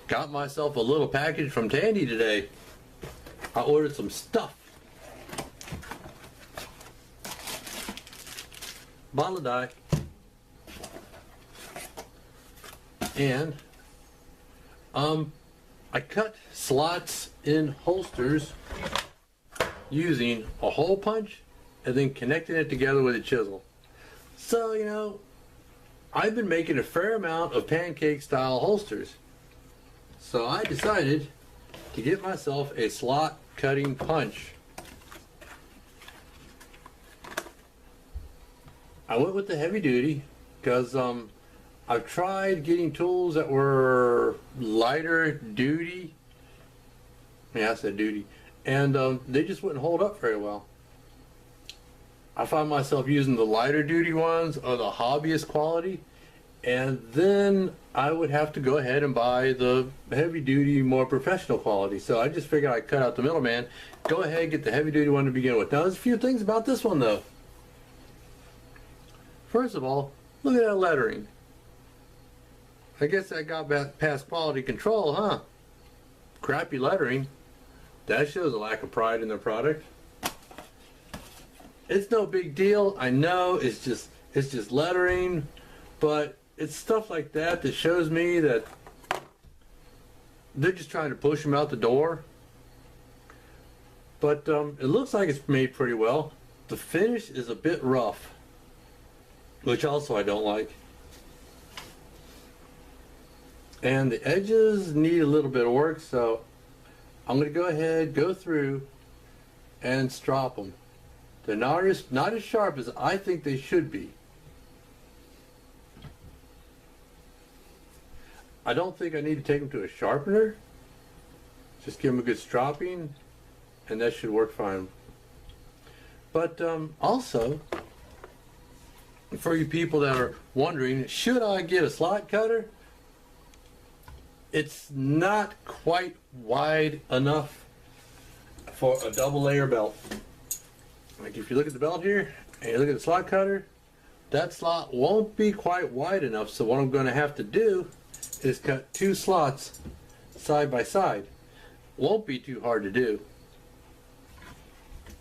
Got myself a little package from Tandy today. I ordered some stuff. Bottle of dye. And I cut slots in holsters using a hole punch and then connecting it together with a chisel. So, you know, I've been making a fair amount of pancake style holsters. So I decided to get myself a slot cutting punch. I went with the heavy duty because I've tried getting tools that were lighter duty. Yeah, I said duty. And they just wouldn't hold up very well. I found myself using the lighter duty ones or the hobbyist quality, and then I would have to go ahead and buy the heavy duty, more professional quality. So I just figured I'd cut out the middleman, go ahead and get the heavy duty one to begin with. Now there's a few things about this one though. First of all, look at that lettering. I guess that got past quality control, huh? Crappy lettering. That shows a lack of pride in their product. It's no big deal. I know it's just lettering, but it's stuff like that that shows me that they're just trying to push them out the door. But it looks like it's made pretty well. The finish is a bit rough, which also I don't like. And the edges need a little bit of work, so I'm going to go ahead, go through, and strop them. They're not as sharp as I think they should be. I don't think I need to take them to a sharpener. Just give them a good stropping, and that should work fine. But also, for you people that are wondering, should I get a slot cutter? It's not quite wide enough for a double layer belt. Like if you look at the belt here and you look at the slot cutter, that slot won't be quite wide enough. So what I'm going to have to do is cut two slots side by side. Won't be too hard to do.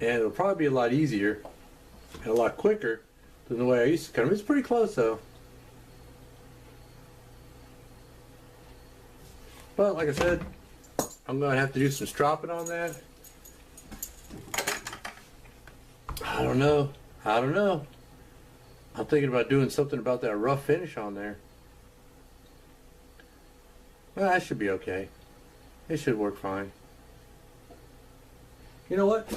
And it'll probably be a lot easier and a lot quicker than the way I used to cut them. It's pretty close though. But like I said, I'm going to have to do some stropping on that. I don't know. I'm thinking about doing something about that rough finish on there. Well, that should be okay. It should work fine. You know what?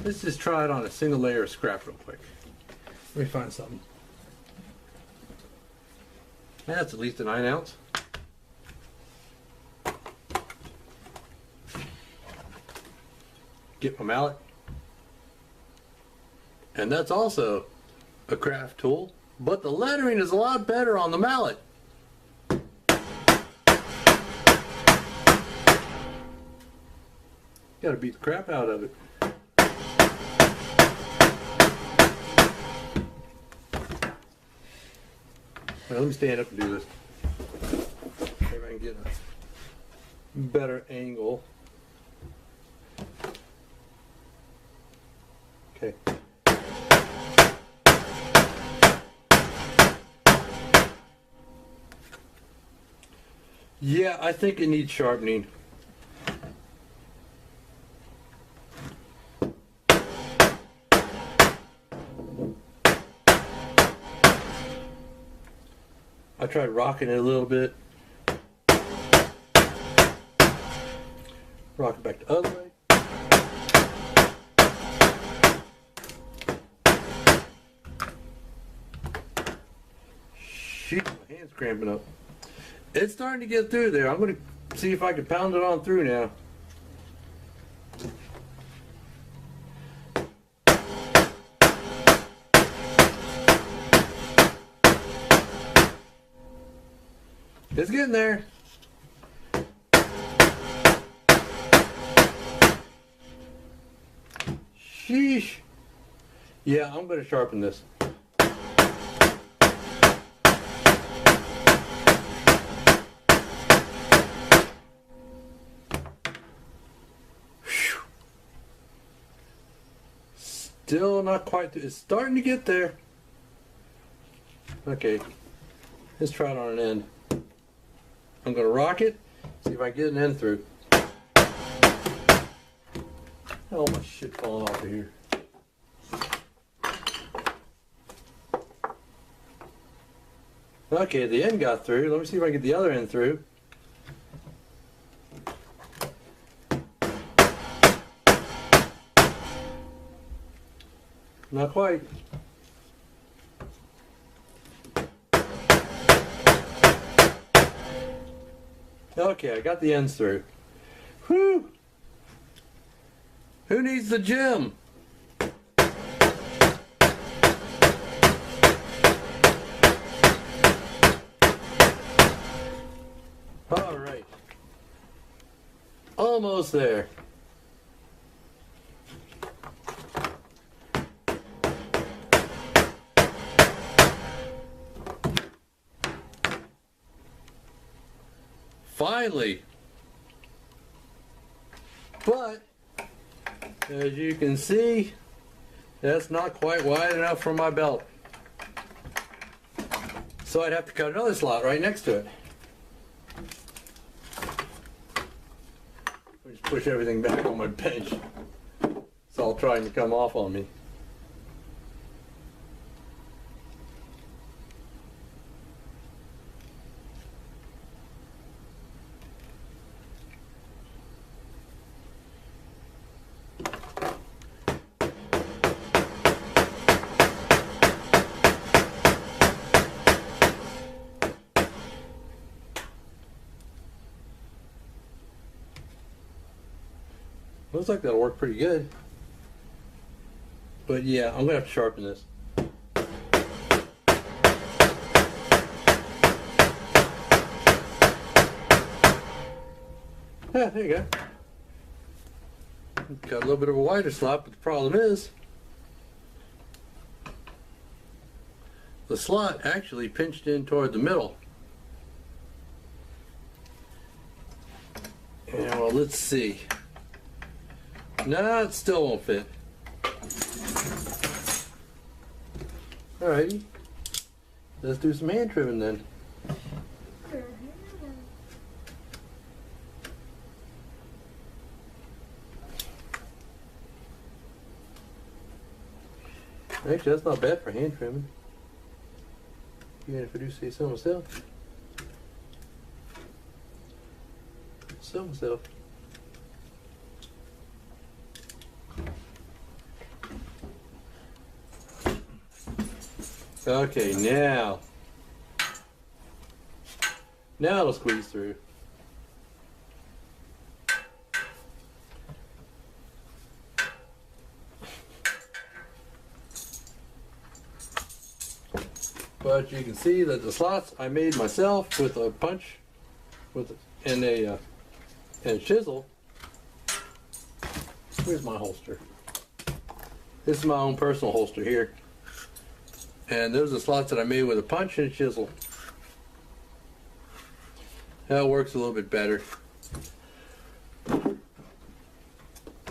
Let's just try it on a single layer of scrap real quick. Let me find something. That's at least a 9 ounce. Get my mallet. And that's also a craft tool, but the lettering is a lot better on the mallet. Gotta beat the crap out of it. Well, let me stand up and do this. See if I can get a better angle. Okay. Yeah, I think it needs sharpening. I tried rocking it a little bit. Rock it back the other way. Shoot, my hand's cramping up. It's starting to get through there. I'm going to see if I can pound it on through now. It's getting there. Sheesh. Yeah, I'm going to sharpen this. Still not quite, it's starting to get there. Okay, let's try it on an end. I'm gonna rock it, see if I can get an end through. Oh, my shit falling off of here. Okay, the end got through. Let me see if I can get the other end through. Not quite. Okay, I got the ends through. Whew! Who needs the gym? All right. Almost there. Finally. But as you can see, that's not quite wide enough for my belt. So I'd have to cut another slot right next to it. Just push everything back on my bench. It's all trying to come off on me. Looks like that'll work pretty good. But yeah, I'm gonna have to sharpen this. Yeah, there you go. Got a little bit of a wider slot, but the problem is the slot actually pinched in toward the middle. And well, let's see. No, it still won't fit. Alrighty. Let's do some hand trimming then. Actually, that's not bad for hand trimming. Even if I do say so myself. So myself. Okay, now it'll squeeze through. But you can see that the slots I made myself with a punch, and a chisel. Where's my holster? This is my own personal holster here. And those are the slots that I made with a punch and a chisel. That works a little bit better.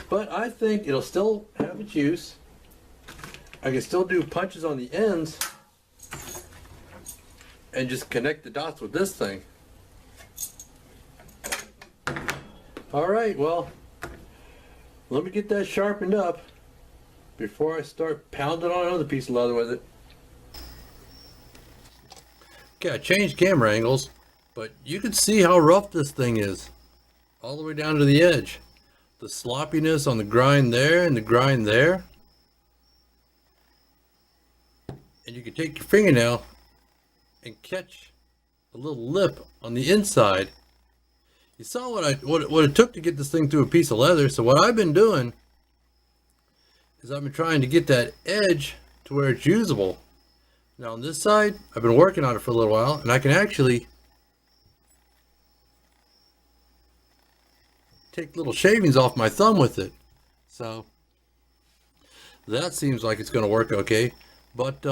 But I think it'll still have its use. I can still do punches on the ends and just connect the dots with this thing. Alright, well, let me get that sharpened up before I start pounding on another piece of leather with it. Okay, I changed camera angles, but you can see how rough this thing is. All the way down to the edge. The sloppiness on the grind there and the grind there. And you can take your fingernail and catch a little lip on the inside. You saw what it took to get this thing through a piece of leather. So what I've been doing is I've been trying to get that edge to where it's usable. Now on this side, I've been working on it for a little while, and I can actually take little shavings off my thumb with it. So that seems like it's going to work okay. But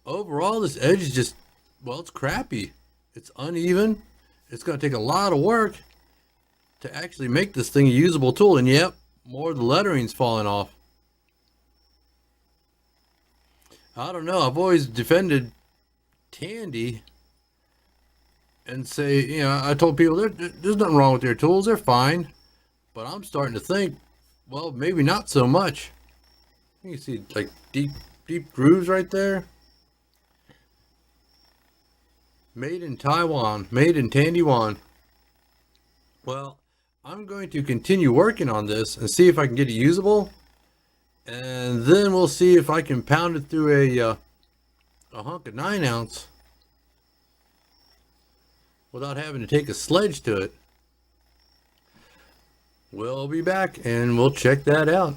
overall, this edge is just, well, it's crappy. It's uneven. It's going to take a lot of work to actually make this thing a usable tool. And yep, more of the lettering's falling off. I don't know. I've always defended Tandy and say, you know, I told people there's nothing wrong with their tools. They're fine. But I'm starting to think, well, maybe not so much. You can see like deep grooves right there. Made in Taiwan, made in Tandywan. Well, I'm going to continue working on this and see if I can get it usable. And then we'll see if I can pound it through a hunk of 9-ounce without having to take a sledge to it. We'll be back and we'll check that out.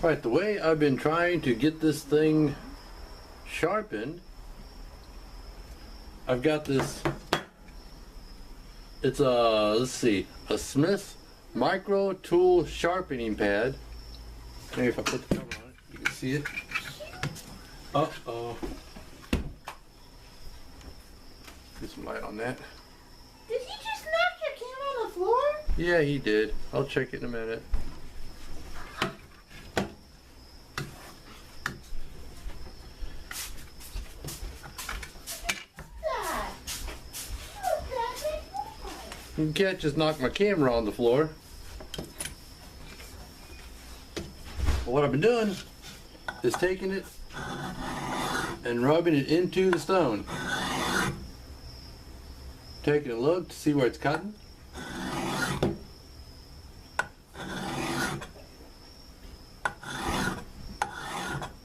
Alright, the way I've been trying to get this thing sharpened, I've got this, it's a Smith micro tool sharpening pad. Maybe if I put the cover on it, you can see it. Uh-oh. Get some light on that. Did he just knock your camera on the floor? Yeah, he did. I'll check it in a minute. You can't just knock my camera on the floor. But what I've been doing is taking it and rubbing it into the stone. Taking a look to see where it's cutting.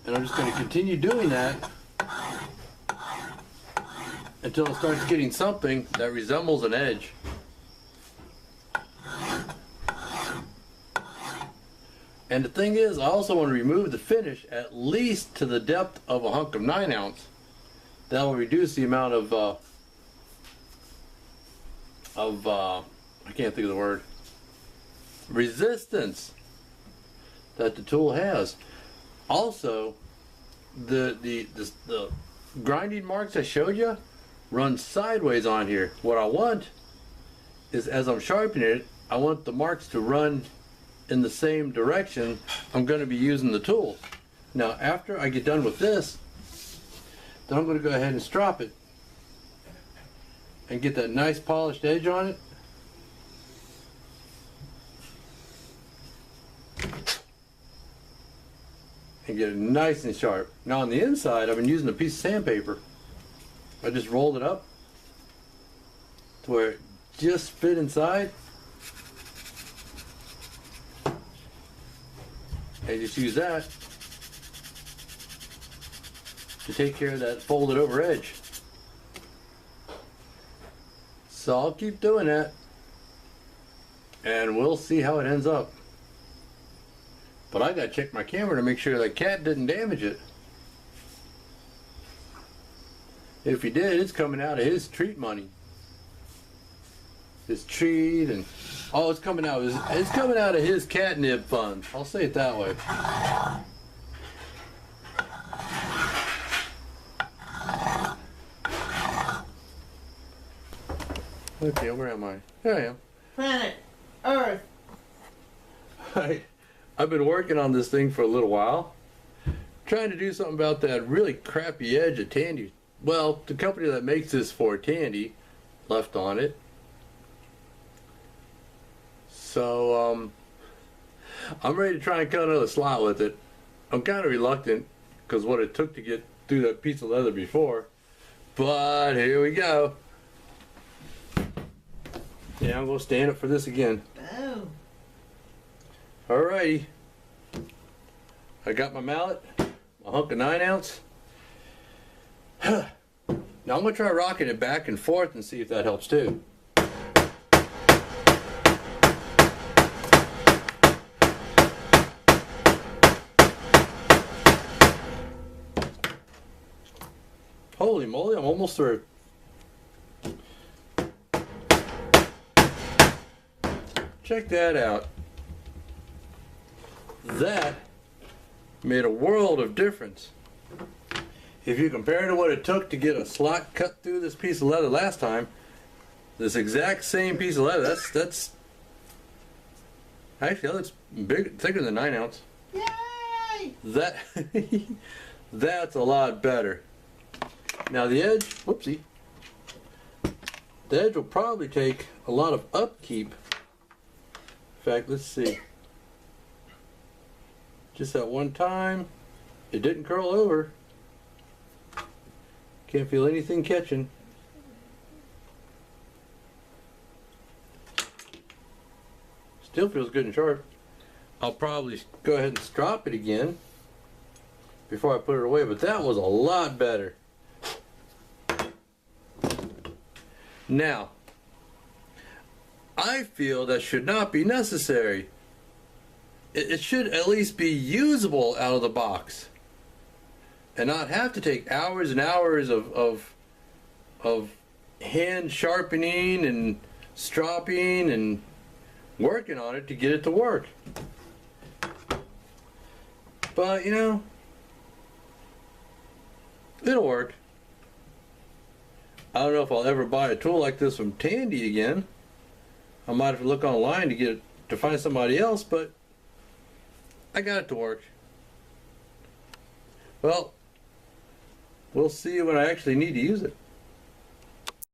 And I'm just going to continue doing that until it starts getting something that resembles an edge. And the thing is, I also want to remove the finish at least to the depth of a hunk of 9-ounce. That will reduce the amount of I can't think of the word, resistance that the tool has. Also, the grinding marks I showed you run sideways on here. What I want is, as I'm sharpening it, I want the marks to run in the same direction I'm going to be using the tool. Now, after I get done with this, then I'm going to go ahead and strop it and get that nice polished edge on it. And get it nice and sharp. Now on the inside, I've been using a piece of sandpaper. I just rolled it up to where it just fit inside. And just use that to take care of that folded over edge. So I'll keep doing that and we'll see how it ends up. But I gotta check my camera to make sure that cat didn't damage it. If he did, it's coming out of his treat money. His treat and oh, it's coming out of his catnip fund. I'll say it that way. Okay, where am I? Here I am. Planet Earth. I've been working on this thing for a little while, trying to do something about that really crappy edge of Tandy. Well, the company that makes this for Tandy left on it. So, I'm ready to try and cut another slot with it. I'm kind of reluctant because what it took to get through that piece of leather before. But here we go. Yeah, I'm going to stand up for this again. Oh. Alrighty. I got my mallet, my hunk of 9-ounce. Now I'm going to try rocking it back and forth and see if that helps too. Holy moly, I'm almost through. Check that out. That made a world of difference. If you compare to what it took to get a slot cut through this piece of leather last time, this exact same piece of leather, that's actually, that looks big, thicker than 9-ounce. Yay! That that's a lot better. Now the edge, whoopsie. The edge will probably take a lot of upkeep. In fact, let's see. Just that one time, it didn't curl over. Can't feel anything catching. Still feels good and sharp. I'll probably go ahead and strop it again before I put it away, but that was a lot better. Now, I feel that should not be necessary. It should at least be usable out of the box and not have to take hours and hours of hand sharpening and stropping and working on it to get it to work. But, you know, it'll work. I don't know if I'll ever buy a tool like this from Tandy again. I might have to look online to find somebody else, but I got it to work. Well, we'll see when I actually need to use it.